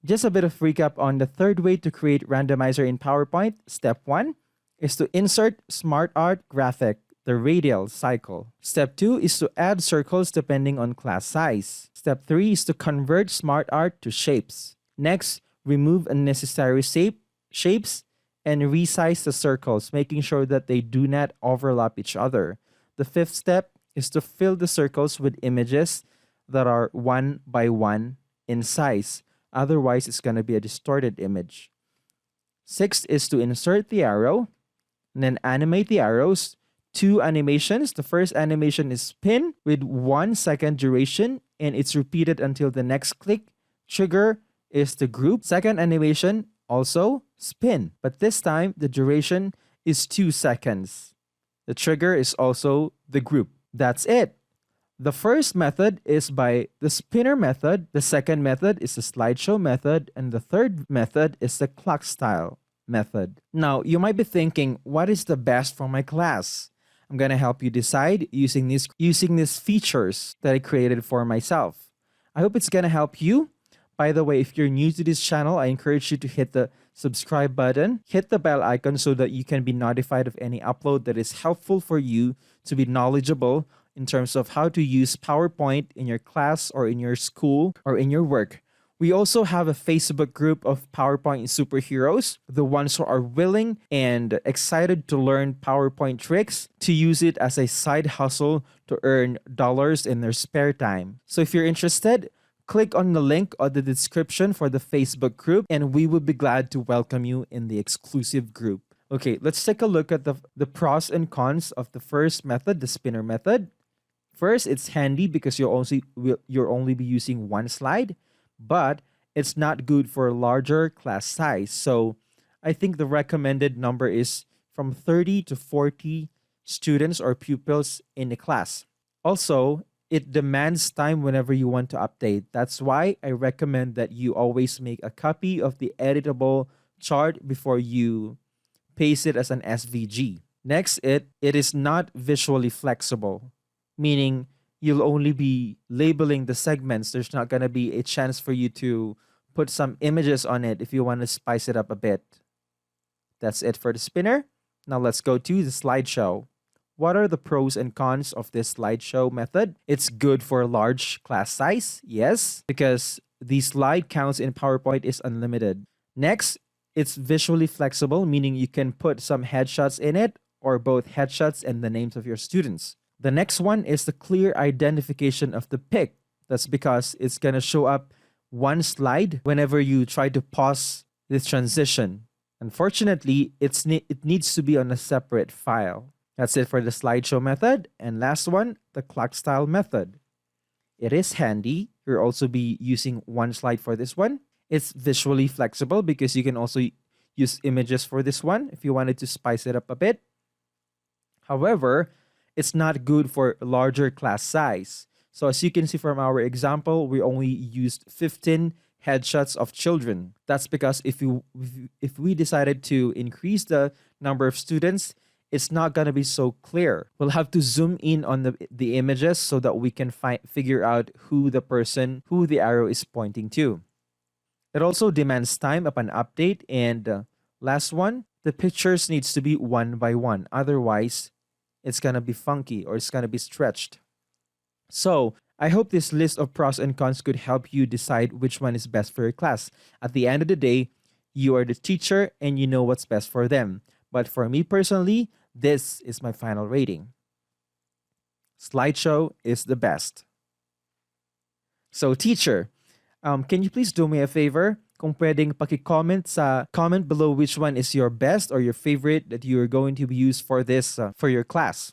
Just a bit of recap on the third way to create randomizer in PowerPoint. Step 1 is to insert Smart Art graphic, the radial cycle. Step 2 is to add circles depending on class size. Step 3 is to convert Smart Art to shapes. Next, remove unnecessary shapes and resize the circles, making sure that they do not overlap each other. The fifth step is to fill the circles with images that are 1 by 1 in size. Otherwise, it's going to be a distorted image. Sixth is to insert the arrow and then animate the arrows two animations. The first animation is spin with 1 second duration, and it's repeated until the next click. Trigger is the group. Second animation, also spin, but this time the duration is 2 seconds. The trigger is also the group. That's it. The first method is by the spinner method, the second method is the slideshow method, and the third method is the clock style method. Now, you might be thinking, what is the best for my class? I'm going to help you decide using these features that I created for myself. I hope it's going to help you. By the way, if you're new to this channel, I encourage you to hit the subscribe button, hit the bell icon so that you can be notified of any upload that is helpful for you to be knowledgeable in terms of how to use PowerPoint in your class or in your school or in your work. We also have a Facebook group of PowerPoint superheroes, the ones who are willing and excited to learn PowerPoint tricks to use it as a side hustle to earn dollars in their spare time. So if you're interested, click on the link on the description for the Facebook group, and we would be glad to welcome you in the exclusive group. Okay, let's take a look at the pros and cons of the first method, the spinner method. First, it's handy because you'll only be using one slide, but it's not good for a larger class size. So I think the recommended number is from 30 to 40 students or pupils in the class. Also, it demands time whenever you want to update. That's why I recommend that you always make a copy of the editable chart before you paste it as an SVG. Next, it is not visually flexible, meaning you'll only be labeling the segments. There's not going to be a chance for you to put some images on it if you want to spice it up a bit. That's it for the spinner. Now let's go to the slideshow. What are the pros and cons of this slideshow method? It's good for a large class size, yes, because the slide counts in PowerPoint is unlimited. Next, it's visually flexible, meaning you can put some headshots in it or both headshots and the names of your students. The next one is the clear identification of the pic. That's because it's going to show up one slide whenever you try to pause this transition. Unfortunately, it needs to be on a separate file. That's it for the slideshow method. And last one, the clock style method. It is handy. You'll also be using one slide for this one. It's visually flexible because you can also use images for this one if you wanted to spice it up a bit. However, it's not good for larger class size. So as you can see from our example, we only used 15 headshots of children. That's because if we decided to increase the number of students, it's not going to be so clear. We'll have to zoom in on the images so that we can figure out who the arrow is pointing to. It also demands time upon update. And last one, the pictures needs to be one by one. Otherwise, it's going to be funky or it's going to be stretched. So I hope this list of pros and cons could help you decide which one is best for your class. At the end of the day, you are the teacher and you know what's best for them. But for me personally, this is my final rating. Slideshow is the best. So teacher, can you please do me a favor? Kung pwedeng paki-comment sa comment below which one is your best or your favorite that you are going to use for this for your class.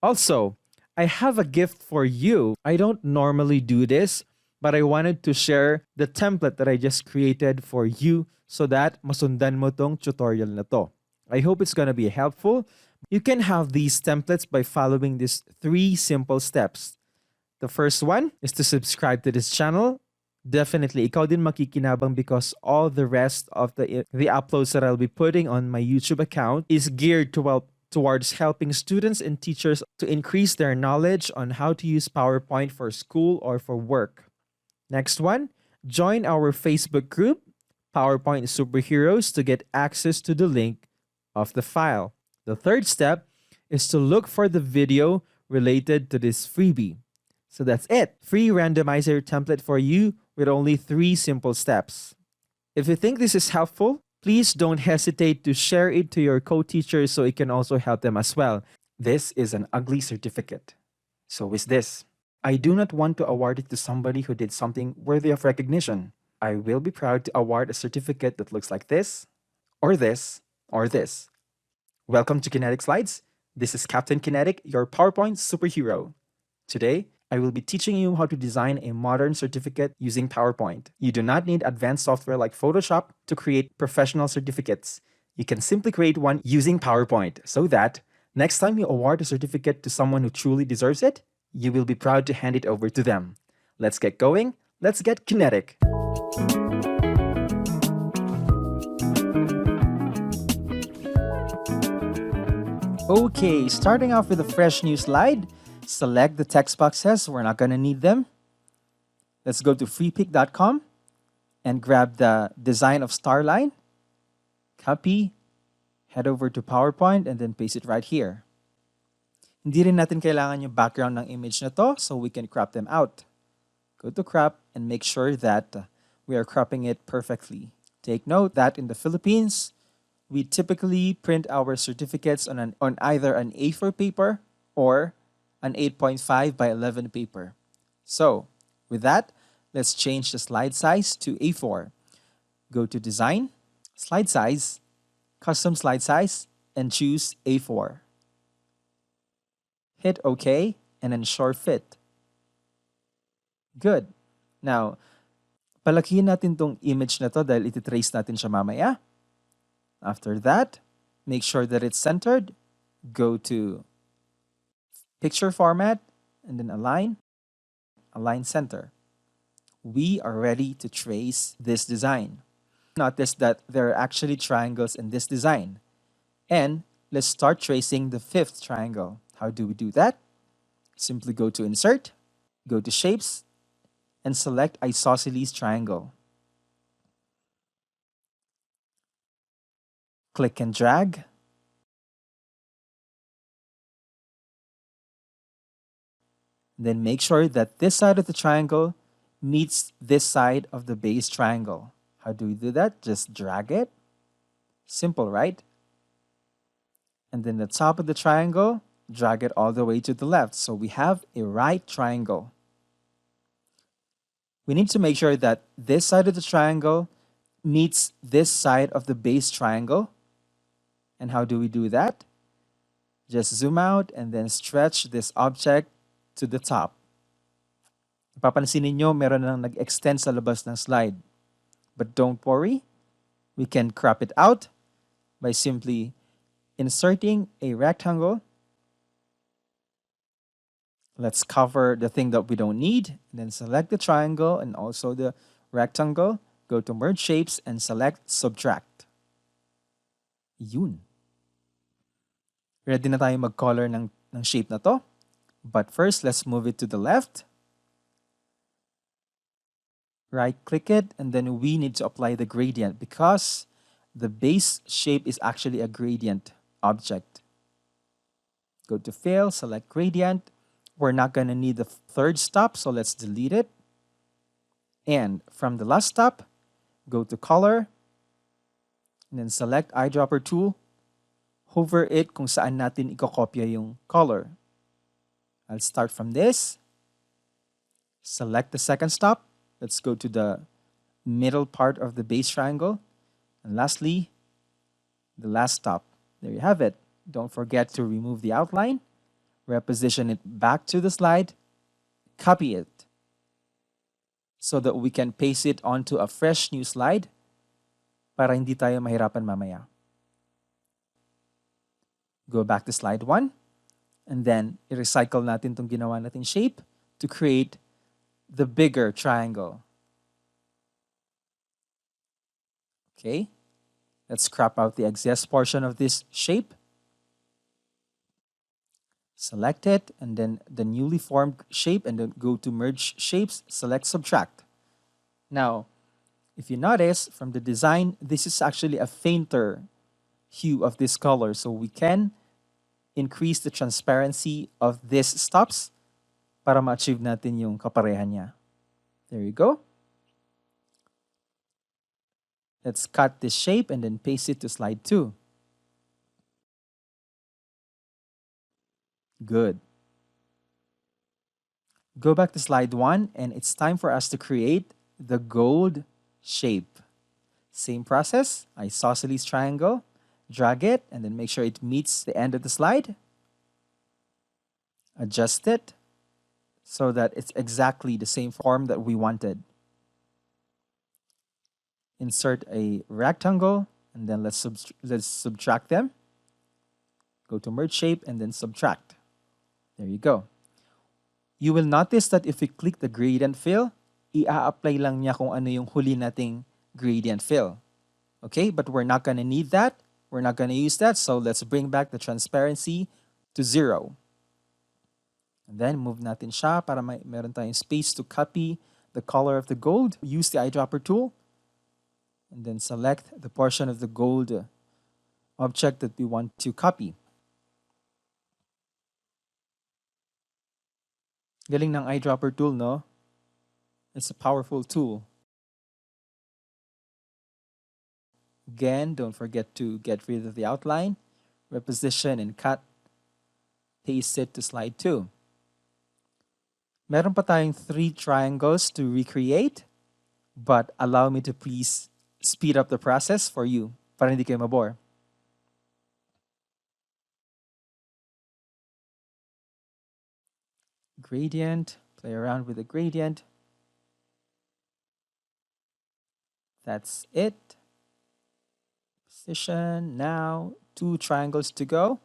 Also, I have a gift for you. I don't normally do this, but I wanted to share the template that I just created for you so that masundan mo tong tutorial na to. I hope it's gonna be helpful. You can have these templates by following these 3 simple steps. The first one is to subscribe to this channel. Definitely, ikaw din makikinabang because all the rest of the uploads that I'll be putting on my YouTube account is geared towards helping students and teachers to increase their knowledge on how to use PowerPoint for school or for work. Next one, join our Facebook group, PowerPoint Superheroes, to get access to the link of the file. The third step is to look for the video related to this freebie. So that's it. Free randomizer template for you with only 3 simple steps. If you think this is helpful, please don't hesitate to share it to your co-teachers so it can also help them as well. This is an ugly certificate. So is this. I do not want to award it to somebody who did something worthy of recognition. I will be proud to award a certificate that looks like this, or this, or this. Welcome to Kinetic Slides. This is Captain Kinetic, your PowerPoint superhero. Today, I will be teaching you how to design a modern certificate using PowerPoint. You do not need advanced software like Photoshop to create professional certificates. You can simply create one using PowerPoint so that next time you award a certificate to someone who truly deserves it, you will be proud to hand it over to them. Let's get going. Let's get kinetic. Okay, starting off with a fresh new slide. Select the text boxes. We're not going to need them. Let's go to freepik.com and grab the design of star line. Copy, head over to PowerPoint, and then paste it right here. Hindi rin natin kailangan yung background ng image na to, so we can crop them out. Go to crop and make sure that we are cropping it perfectly. Take note that in the Philippines, we typically print our certificates on either an A4 paper or an 8.5 by 11 paper. So, with that, let's change the slide size to A4. Go to Design, Slide Size, Custom Slide Size, and choose A4. Hit OK and ensure fit. Good. Now, palakihin natin tong image na to dahil ititrace natin siya mamaya. After that, make sure that it's centered. Go to Picture Format and then Align Center. We are ready to trace this design. Notice that there are actually triangles in this design. And let's start tracing the fifth triangle. How do we do that? Simply go to Insert, go to Shapes, and select Isosceles Triangle. Click and drag. Then make sure that this side of the triangle meets this side of the base triangle. How do we do that? Just drag it. Simple, right? And then the top of the triangle, drag it all the way to the left. So we have a right triangle. We need to make sure that this side of the triangle meets this side of the base triangle. And how do we do that? Just zoom out and then stretch this object to the top. Papansin niyo meron nang nag-extend sa labas ng slide. But don't worry, we can crop it out by simply inserting a rectangle. Let's cover the thing that we don't need, and then select the triangle and also the rectangle. Go to Merge Shapes and select Subtract. Yun. Ready na tayo mag-color ng shape na to. But first, let's move it to the left. Right-click it, and then we need to apply the gradient because the base shape is actually a gradient object. Go to Fill, select Gradient. We're not going to need the third stop, so let's delete it. And from the last stop, go to Color, and then select Eyedropper tool. Hover it kung saan natin ikokopya yung color. I'll start from this. Select the second stop. Let's go to the middle part of the base triangle. And lastly, the last stop. There you have it. Don't forget to remove the outline. Reposition it back to the slide. Copy it so that we can paste it onto a fresh new slide para hindi tayo mahirapan mamaya. Go back to slide 1. And then, i-recycle natin itong ginawa natin shape to create the bigger triangle. Okay. Let's crop out the excess portion of this shape. Select it, and then the newly formed shape, and then go to Merge Shapes, select Subtract. Now, if you notice from the design, this is actually a fainter hue of this color, so we can increase the transparency of these stops para ma-achieve natin yung kaparehan niya. There you go. Let's cut this shape and then paste it to slide 2. Good. Go back to slide 1, and it's time for us to create the gold shape. Same process, isosceles triangle, drag it, and then make sure it meets the end of the slide. adjust it so that it's exactly the same form that we wanted. Insert a rectangle, and then let's subtract them. Go to merge shape and then subtract. There you go. You will notice that if we click the gradient fill, i-apply lang niya kung ano yung huli nating gradient fill. Okay, but we're not gonna need that. We're not gonna use that, so let's bring back the transparency to 0. And then move natin siya para meron tayong space to copy the color of the gold. Use the eyedropper tool and then select the portion of the gold object that we want to copy. Galing ng eyedropper tool, no? It's a powerful tool. Again, don't forget to get rid of the outline, reposition and cut, paste it to slide 2. Meron pa tayong 3 triangles to recreate, but allow me to please speed up the process for you para hindi kayo mabore. Gradient, play around with the gradient. That's it. Position. Now 2 triangles to go.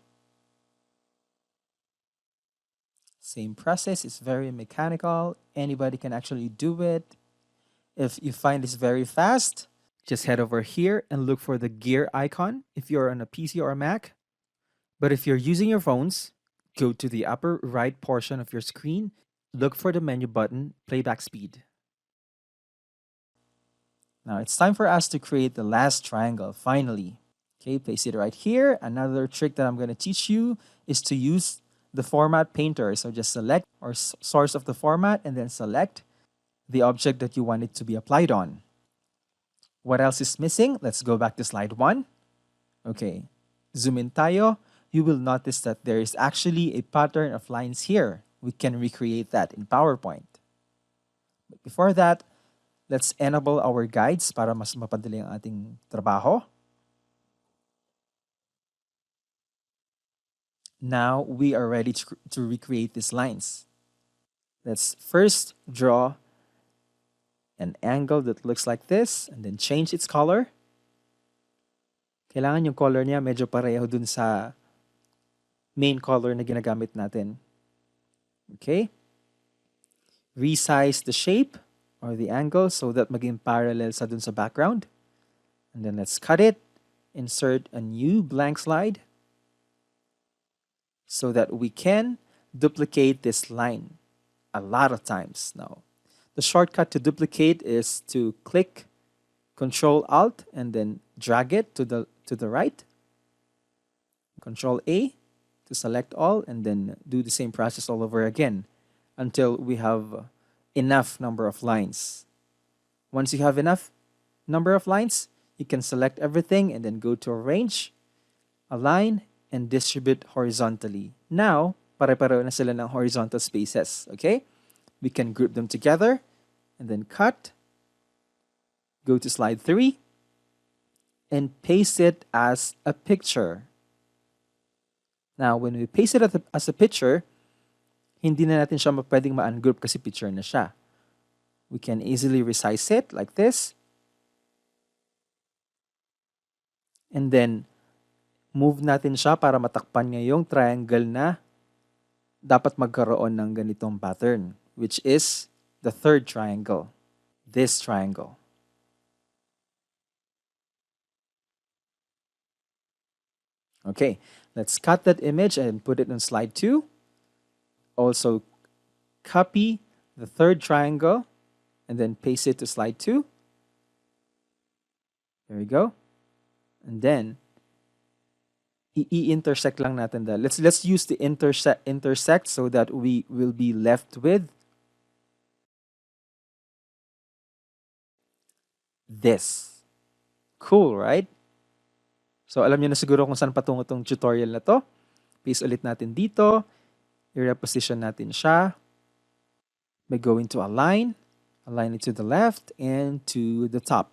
Same process. It's very mechanical. Anybody can actually do it. If you find this very fast, just head over here and look for the gear icon if you're on a PC or a Mac. But if you're using your phones, go to the upper right portion of your screen, look for the menu button, playback speed. Now it's time for us to create the last triangle, finally. Okay, place it right here. Another trick that I'm going to teach you is to use the format painter. So just select our source of the format and then select the object that you want it to be applied on. What else is missing? Let's go back to slide 1. Okay, zoom in tayo. You will notice that there is actually a pattern of lines here. We can recreate that in PowerPoint. But before that, let's enable our guides para mas mapadali ang ating trabaho. Now we are ready to recreate these lines. Let's first draw an angle that looks like this and then change its color. Kailangan yung color niya medyo pareho dun sa main color na ginagamit natin. Okay? Resize the shape or the angle so that maging parallel sa dun sa background. And then let's cut it. Insert a new blank slide so that we can duplicate this line a lot of times now. The shortcut to duplicate is to click Control-Alt and then drag it to the right. Control-A to select all and then do the same process all over again until we have enough number of lines. Once you have enough number of lines, you can select everything and then go to Arrange, Align, and Distribute horizontally. Now, pare-pareho na sila ng horizontal spaces, okay? We can group them together and then cut. Go to slide 3 and paste it as a picture. Now, when we paste it as a picture, hindi na natin siya pwedeng ma-ungroup kasi picture na siya. We can easily resize it like this. And then, move natin siya para matakpan niya yung triangle na dapat magkaroon ng ganitong pattern, which is the third triangle, this triangle. Okay, let's cut that image and put it on slide 2. Also, copy the third triangle and then paste it to slide 2. There we go. And then, i-intersect lang natin that. Let's use the intersect so that we will be left with this. Cool, right? So alam niyo na siguro kung saan patungo tong tutorial na to. Paste ulit natin dito. I-reposition natin siya by going to align it to the left and to the top.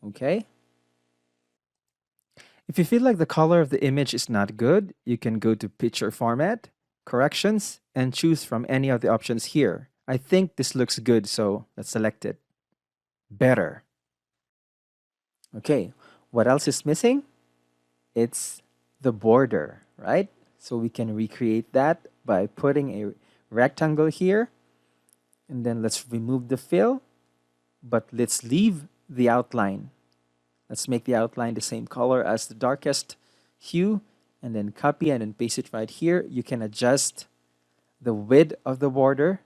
Okay? If you feel like the color of the image is not good, you can go to picture format, corrections, and choose from any of the options here. I think this looks good, so let's select it. Better. Okay, what else is missing? It's the border, right? So we can recreate that by putting a rectangle here, and then let's remove the fill, but let's leave the outline. Let's make the outline the same color as the darkest hue, and then copy and then paste it right here. You can adjust the width of the border.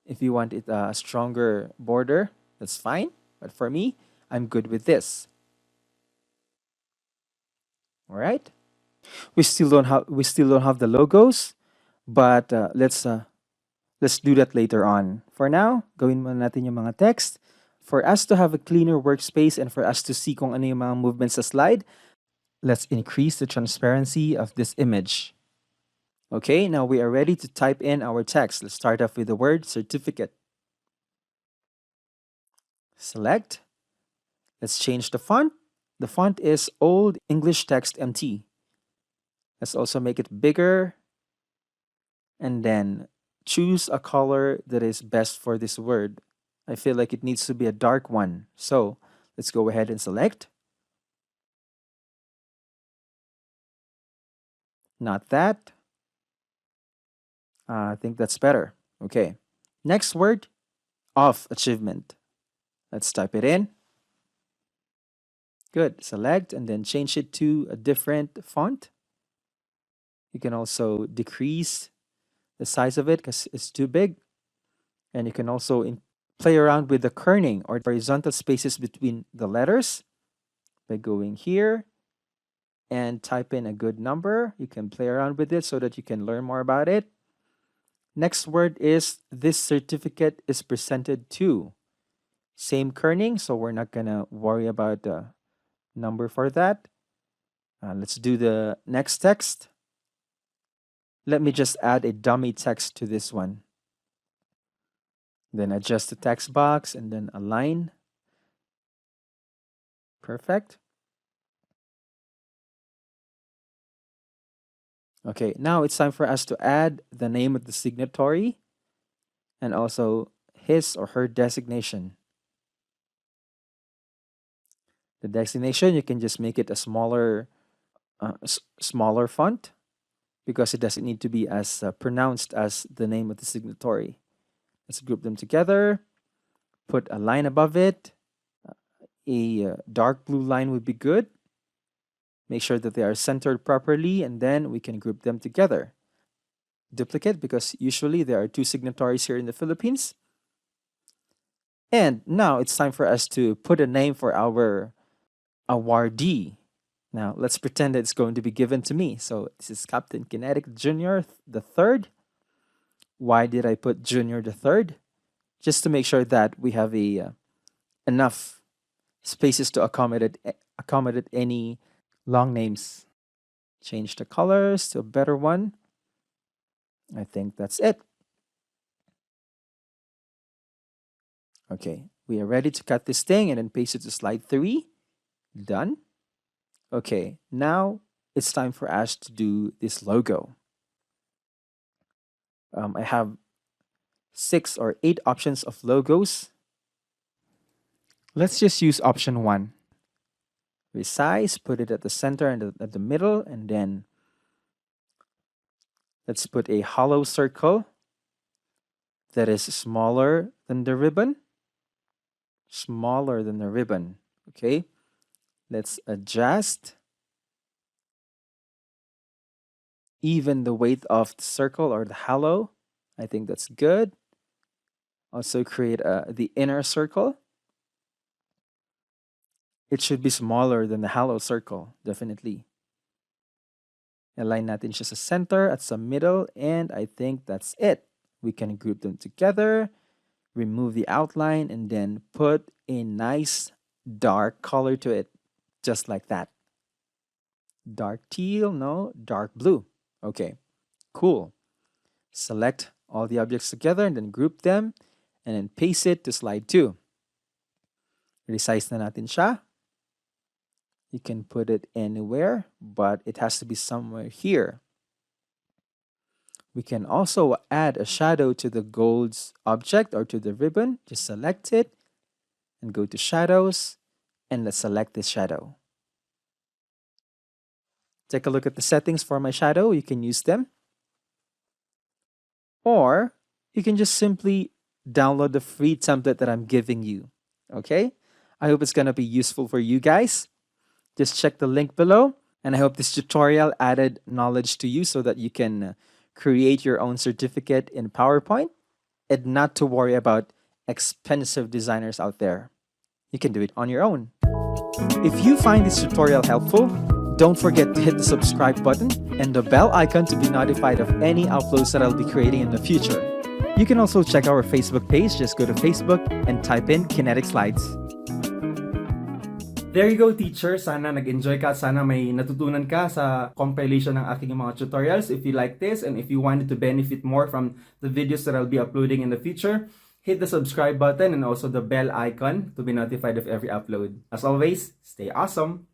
If you want it a stronger border, that's fine. But for me, I'm good with this. All right. We still don't have the logos, but let's do that later on. For now, gawin muna natin yung mga text. For us to have a cleaner workspace and for us to see kung ano yung mga movements sa slide, let's increase the transparency of this image. Okay, now we are ready to type in our text. Let's start off with the word certificate. Select. Let's change the font. The font is Old English Text MT. Let's also make it bigger. And then choose a color that is best for this word. I feel like it needs to be a dark one. So let's go ahead and select. Not that. I think that's better. Okay. Next word, of achievement. Let's type it in. Good. Select and then change it to a different font. You can also decrease the size of it because it's too big. And you can also play around with the kerning or horizontal spaces between the letters by going here and type in a good number. You can play around with it so that you can learn more about it. Next word is this certificate is presented to. Same kerning, so we're not gonna worry about the number for that. Let's do the next text. Let me just add a dummy text to this one. Then adjust the text box and then align. Perfect. Okay, now it's time for us to add the name of the signatory and also his or her designation. The designation, you can just make it a smaller font because it doesn't need to be as pronounced as the name of the signatory. Let's group them together, put a line above it. A dark blue line would be good. Make sure that they are centered properly, and then we can group them together. Duplicate, because usually there are two signatories here in the Philippines. And now it's time for us to put a name for our awardee. Now let's pretend that it's going to be given to me. So this is Captain Kinetic Junior the third. Why did I put Junior the third? Just to make sure that we have enough spaces to accommodate any long names. Change the colors to a better one. I think that's it. Okay, we are ready to cut this thing and then paste it to slide 3. Done. Okay, now it's time for us to do this logo. I have 6 or 8 options of logos. Let's just use option 1. Resize, put it at the center and at the middle, and then let's put a hollow circle that is smaller than the ribbon. Smaller than the ribbon. Okay, let's adjust even the weight of the circle or the hollow. I think that's good. Also create the inner circle. It should be smaller than the hollow circle, definitely. Align natin siya sa center at sa middle, and I think that's it. We can group them together, remove the outline, and then put a nice dark color to it, just like that. Dark teal, no, dark blue. Okay, cool. Select all the objects together and then group them and then paste it to slide 2. Resize na natin siya. You can put it anywhere, but it has to be somewhere here. We can also add a shadow to the gold's object or to the ribbon. Just select it and go to shadows, and let's select this shadow. Take a look at the settings for my shadow. You can use them. Or you can just simply download the free template that I'm giving you. Okay? I hope it's going to be useful for you guys. Just check the link below. And I hope this tutorial added knowledge to you so that you can create your own certificate in PowerPoint and not to worry about expensive designers out there. You can do it on your own. If you find this tutorial helpful, don't forget to hit the subscribe button and the bell icon to be notified of any uploads that I'll be creating in the future. You can also check our Facebook page. Just go to Facebook and type in Kinetic Slides. There you go, teacher. Sana nag-enjoy ka. Sana may natutunan ka sa compilation ng aking mga tutorials. If you like this and if you wanted to benefit more from the videos that I'll be uploading in the future, hit the subscribe button and also the bell icon to be notified of every upload. As always, stay awesome!